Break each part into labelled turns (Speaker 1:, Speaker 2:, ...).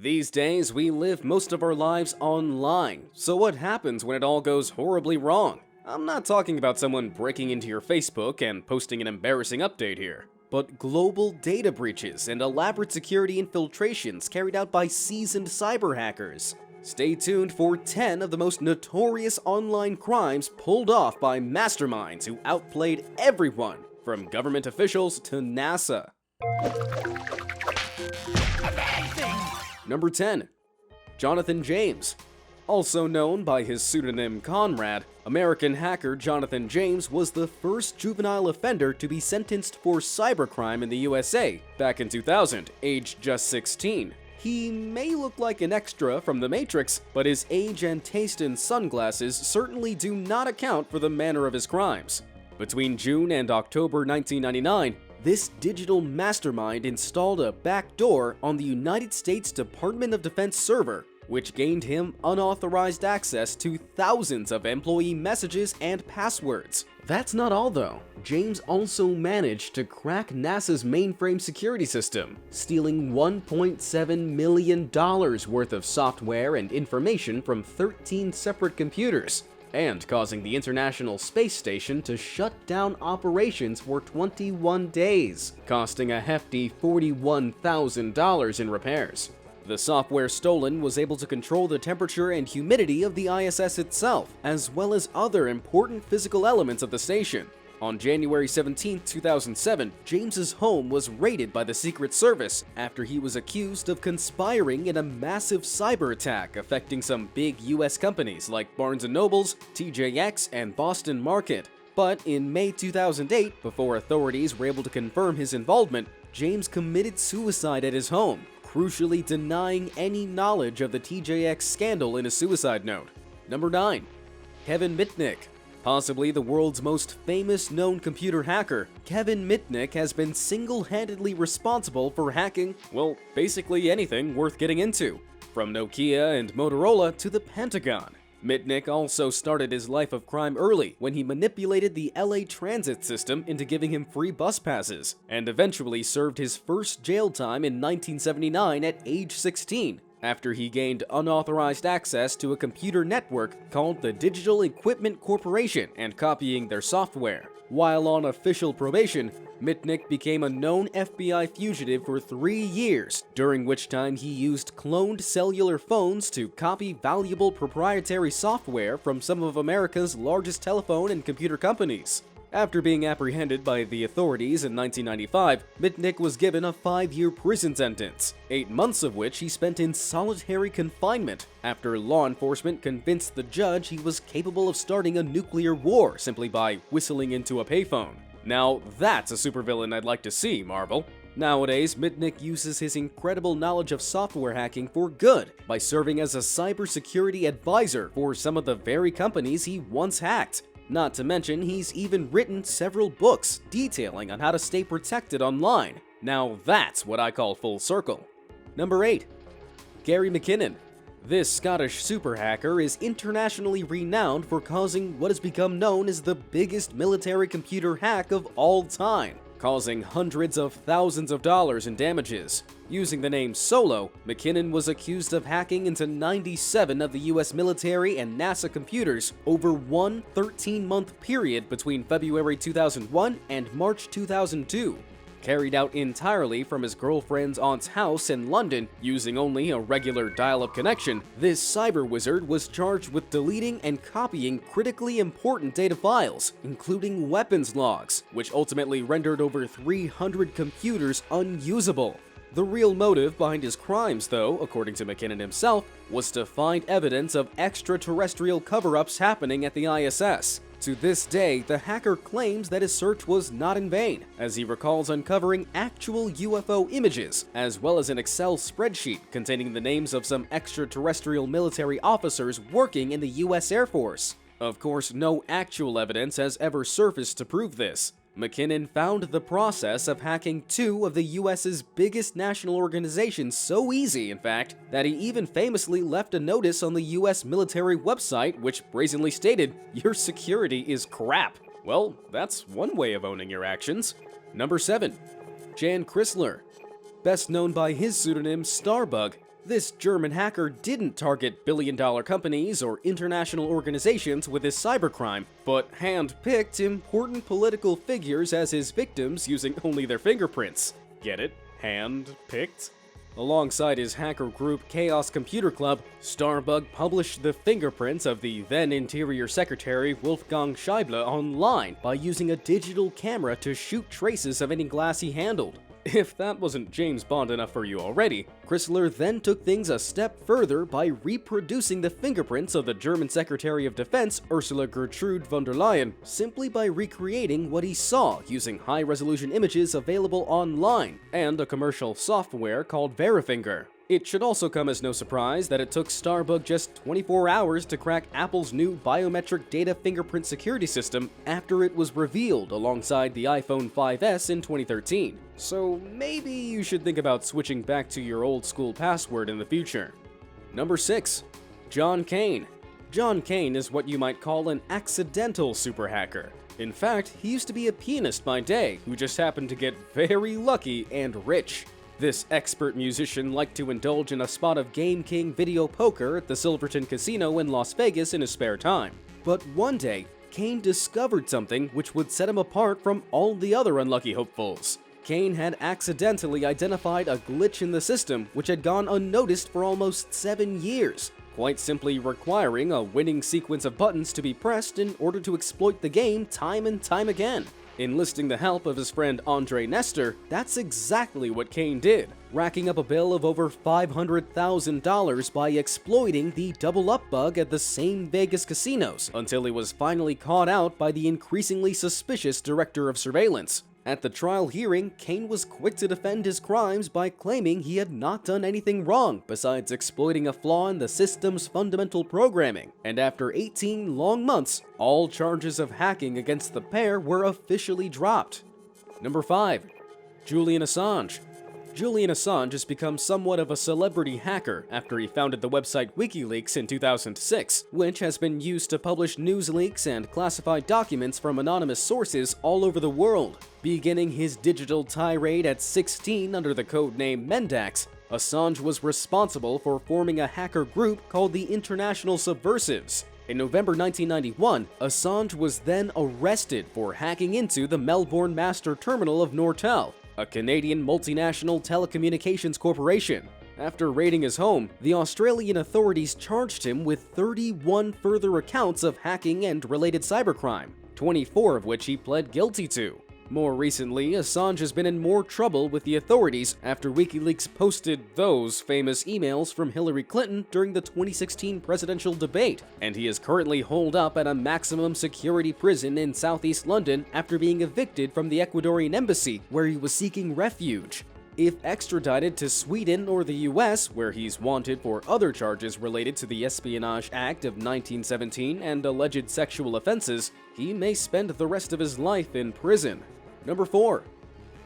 Speaker 1: These days, we live most of our lives online, so what happens when it all goes horribly wrong? I'm not talking about someone breaking into your Facebook and posting an embarrassing update here, but global data breaches and elaborate security infiltrations carried out by seasoned cyber hackers. Stay tuned for 10 of the most notorious online crimes pulled off by masterminds who outplayed everyone, from government officials to NASA. Number 10. Jonathan James. Also known by his pseudonym Conrad, American hacker Jonathan James was the first juvenile offender to be sentenced for cybercrime in the USA back in 2000, aged just 16. He may look like an extra from The Matrix, but his age and taste in sunglasses certainly do not account for the manner of his crimes. Between June and October 1999, this digital mastermind installed a backdoor on the United States Department of Defense server, which gained him unauthorized access to thousands of employee messages and passwords. That's not all though. James also managed to crack NASA's mainframe security system, stealing $1.7 million worth of software and information from 13 separate computers, and causing the International Space Station to shut down operations for 21 days, costing a hefty $41,000 in repairs. The software stolen was able to control the temperature and humidity of the ISS itself, as well as other important physical elements of the station. On January 17, 2007, James's home was raided by the Secret Service after he was accused of conspiring in a massive cyber attack affecting some big US companies like Barnes & Noble's, TJX, and Boston Market. But in May 2008, before authorities were able to confirm his involvement, James committed suicide at his home, crucially denying any knowledge of the TJX scandal in a suicide note. Number 9. Kevin Mitnick. Possibly the world's most famous known computer hacker, Kevin Mitnick has been single-handedly responsible for hacking, well, basically anything worth getting into, from Nokia and Motorola to the Pentagon. Mitnick also started his life of crime early when he manipulated the LA transit system into giving him free bus passes, and eventually served his first jail time in 1979 at age 16, after he gained unauthorized access to a computer network called the Digital Equipment Corporation and copying their software. While on official probation, Mitnick became a known FBI fugitive for 3 years, during which time he used cloned cellular phones to copy valuable proprietary software from some of America's largest telephone and computer companies. After being apprehended by the authorities in 1995, Mitnick was given a 5-year prison sentence, 8 months of which he spent in solitary confinement after law enforcement convinced the judge he was capable of starting a nuclear war simply by whistling into a payphone. Now that's a supervillain I'd like to see, Marvel. Nowadays, Mitnick uses his incredible knowledge of software hacking for good by serving as a cybersecurity advisor for some of the very companies he once hacked. Not to mention, he's even written several books detailing on how to stay protected online. Now that's what I call full circle. Number 8. Gary McKinnon. This Scottish super hacker is internationally renowned for causing what has become known as the biggest military computer hack of all time, causing hundreds of thousands of dollars in damages. Using the name Solo, McKinnon was accused of hacking into 97 of the US military and NASA computers over one 13-month period between February 2001 and March 2002. Carried out entirely from his girlfriend's aunt's house in London using only a regular dial-up connection, this cyber wizard was charged with deleting and copying critically important data files, including weapons logs, which ultimately rendered over 300 computers unusable. The real motive behind his crimes, though, according to McKinnon himself, was to find evidence of extraterrestrial cover-ups happening at the ISS. To this day, the hacker claims that his search was not in vain, as he recalls uncovering actual UFO images, as well as an Excel spreadsheet containing the names of some extraterrestrial military officers working in the US Air Force. Of course, no actual evidence has ever surfaced to prove this. McKinnon found the process of hacking 2 of the US's biggest national organizations so easy, in fact, that he even famously left a notice on the US military website which brazenly stated, "Your security is crap." Well, that's one way of owning your actions. Number 7. Jan Crisler. Best known by his pseudonym Starbug, This German hacker didn't target billion-dollar companies or international organizations with his cybercrime, but hand-picked important political figures as his victims using only their fingerprints. Get it? Hand-picked? Alongside his hacker group Chaos Computer Club, Starbug published the fingerprints of the then Interior Secretary Wolfgang Schäuble online by using a digital camera to shoot traces of any glass he handled. If that wasn't James Bond enough for you already, Crisler then took things a step further by reproducing the fingerprints of the German Secretary of Defense Ursula Gertrude von der Leyen, simply by recreating what he saw using high-resolution images available online and a commercial software called Verifinger. It should also come as no surprise that it took Starbug just 24 hours to crack Apple's new biometric data fingerprint security system after it was revealed alongside the iPhone 5S in 2013. So maybe you should think about switching back to your old school password in the future. Number 6. John Kane. John Kane is what you might call an accidental super hacker. In fact, he used to be a pianist by day who just happened to get very lucky and rich. This expert musician liked to indulge in a spot of Game King video poker at the Silverton Casino in Las Vegas in his spare time. But one day, Kane discovered something which would set him apart from all the other unlucky hopefuls. Kane had accidentally identified a glitch in the system which had gone unnoticed for almost 7 years, quite simply requiring a winning sequence of buttons to be pressed in order to exploit the game time and time again. Enlisting the help of his friend Andre Nestor, that's exactly what Kane did, racking up a bill of over $500,000 by exploiting the double-up bug at the same Vegas casinos, until he was finally caught out by the increasingly suspicious director of surveillance. At the trial hearing, Kane was quick to defend his crimes by claiming he had not done anything wrong besides exploiting a flaw in the system's fundamental programming, and after 18 long months, all charges of hacking against the pair were officially dropped. Number 5. Julian Assange. Julian Assange has become somewhat of a celebrity hacker after he founded the website WikiLeaks in 2006, which has been used to publish news leaks and classified documents from anonymous sources all over the world. Beginning his digital tirade at 16 under the codename Mendax, Assange was responsible for forming a hacker group called the International Subversives. In November 1991, Assange was then arrested for hacking into the Melbourne Master Terminal of Nortel, a Canadian multinational telecommunications corporation. After raiding his home, the Australian authorities charged him with 31 further accounts of hacking and related cybercrime, 24 of which he pled guilty to. More recently, Assange has been in more trouble with the authorities after WikiLeaks posted those famous emails from Hillary Clinton during the 2016 presidential debate, and he is currently holed up at a maximum security prison in southeast London after being evicted from the Ecuadorian embassy, where he was seeking refuge. If extradited to Sweden or the US, where he's wanted for other charges related to the Espionage Act of 1917 and alleged sexual offenses, he may spend the rest of his life in prison. Number 4.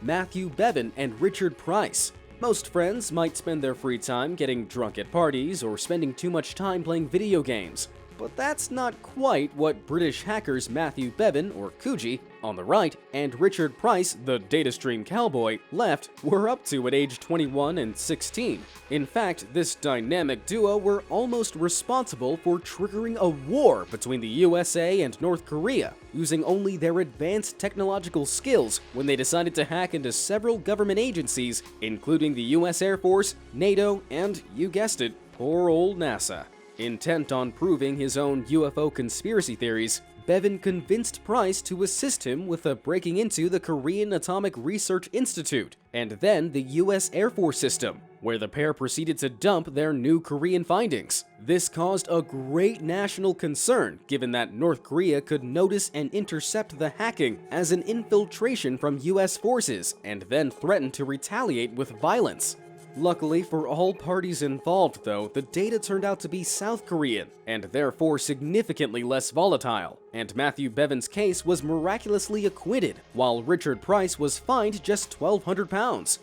Speaker 1: Matthew Bevin and Richard Price. Most friends might spend their free time getting drunk at parties or spending too much time playing video games. But that's not quite what British hackers Matthew Bevin, or Coogee, on the right, and Richard Price, the datastream cowboy, left were up to at age 21 and 16. In fact, this dynamic duo were almost responsible for triggering a war between the USA and North Korea, using only their advanced technological skills when they decided to hack into several government agencies, including the US Air Force, NATO, and, you guessed it, poor old NASA. Intent on proving his own UFO conspiracy theories, Bevin convinced Price to assist him with breaking into the Korean Atomic Research Institute, and then the US Air Force system, where the pair proceeded to dump their new Korean findings. This caused a great national concern, given that North Korea could notice and intercept the hacking as an infiltration from US forces, and then threaten to retaliate with violence. Luckily for all parties involved, though, the data turned out to be South Korean, and therefore significantly less volatile, and Matthew Bevin's case was miraculously acquitted, while Richard Price was fined just £1,200.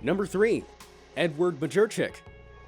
Speaker 1: Number 3. Edward Majorchik.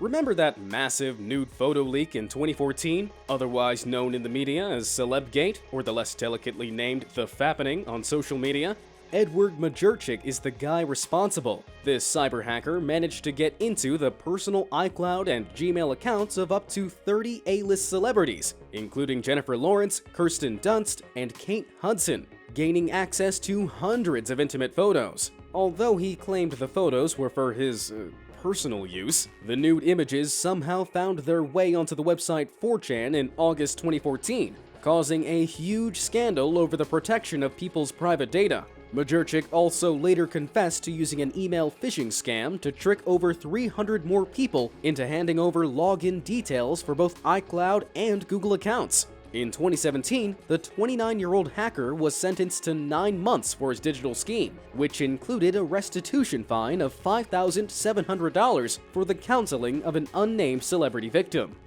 Speaker 1: Remember that massive nude photo leak in 2014, otherwise known in the media as Celebgate, or the less delicately named The Fappening on social media? Edward Majurchik is the guy responsible. This cyber hacker managed to get into the personal iCloud and Gmail accounts of up to 30 A-list celebrities, including Jennifer Lawrence, Kirsten Dunst, and Kate Hudson, gaining access to hundreds of intimate photos. Although he claimed the photos were for his personal use, the nude images somehow found their way onto the website 4chan in August 2014, causing a huge scandal over the protection of people's private data. Majurchik also later confessed to using an email phishing scam to trick over 300 more people into handing over login details for both iCloud and Google accounts. In 2017, the 29-year-old hacker was sentenced to 9 months for his digital scheme, which included a restitution fine of $5,700 for the counseling of an unnamed celebrity victim.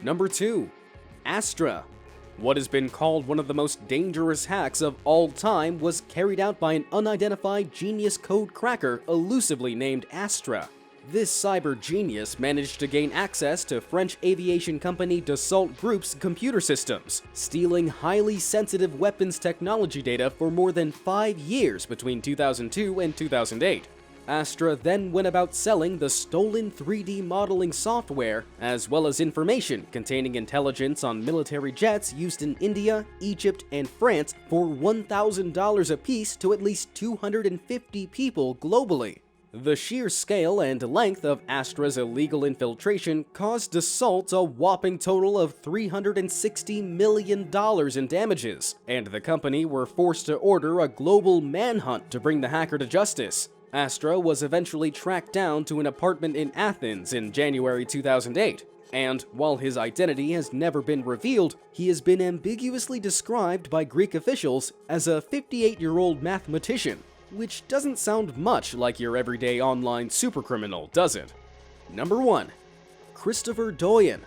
Speaker 1: Number 2. Astra. What has been called one of the most dangerous hacks of all time was carried out by an unidentified genius code cracker elusively named Astra. This cyber genius managed to gain access to French aviation company Dassault Group's computer systems, stealing highly sensitive weapons technology data for more than 5 years between 2002 and 2008. Astra then went about selling the stolen 3D modeling software, as well as information containing intelligence on military jets used in India, Egypt, and France for $1,000 apiece to at least 250 people globally. The sheer scale and length of Astra's illegal infiltration caused Dassault a whopping total of $360 million in damages, and the company were forced to order a global manhunt to bring the hacker to justice. Astra was eventually tracked down to an apartment in Athens in January 2008, and while his identity has never been revealed, he has been ambiguously described by Greek officials as a 58-year-old mathematician, which doesn't sound much like your everyday online supercriminal, does it? Number 1. Christopher Doan.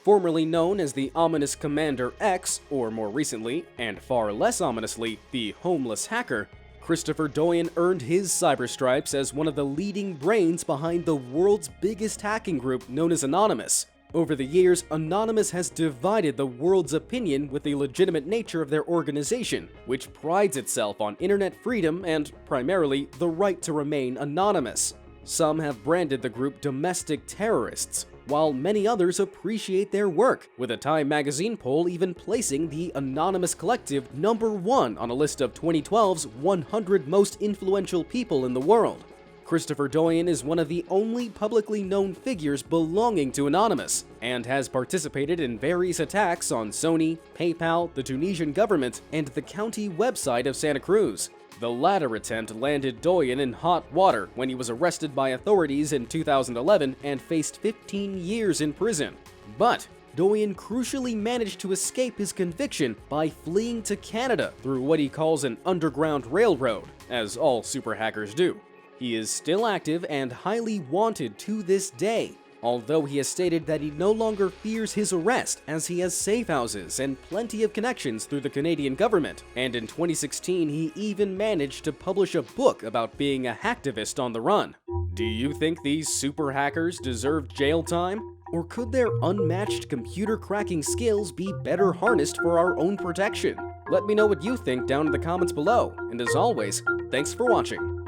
Speaker 1: Formerly known as the ominous Commander X, or more recently, and far less ominously, the Homeless Hacker, Christopher Doan earned his cyber stripes as one of the leading brains behind the world's biggest hacking group known as Anonymous. Over the years, Anonymous has divided the world's opinion with the legitimate nature of their organization, which prides itself on internet freedom and, primarily, the right to remain anonymous. Some have branded the group domestic terrorists, while many others appreciate their work, with a Time magazine poll even placing the Anonymous Collective number 1 on a list of 2012's 100 most influential people in the world. Christopher Doan is one of the only publicly known figures belonging to Anonymous, and has participated in various attacks on Sony, PayPal, the Tunisian government, and the county website of Santa Cruz. The latter attempt landed Doan in hot water when he was arrested by authorities in 2011 and faced 15 years in prison. But Doan crucially managed to escape his conviction by fleeing to Canada through what he calls an underground railroad, as all super hackers do. He is still active and highly wanted to this day, although he has stated that he no longer fears his arrest as he has safe houses and plenty of connections through the Canadian government, and in 2016 he even managed to publish a book about being a hacktivist on the run. Do you think these super hackers deserve jail time? Or could their unmatched computer cracking skills be better harnessed for our own protection? Let me know what you think down in the comments below, and as always, thanks for watching.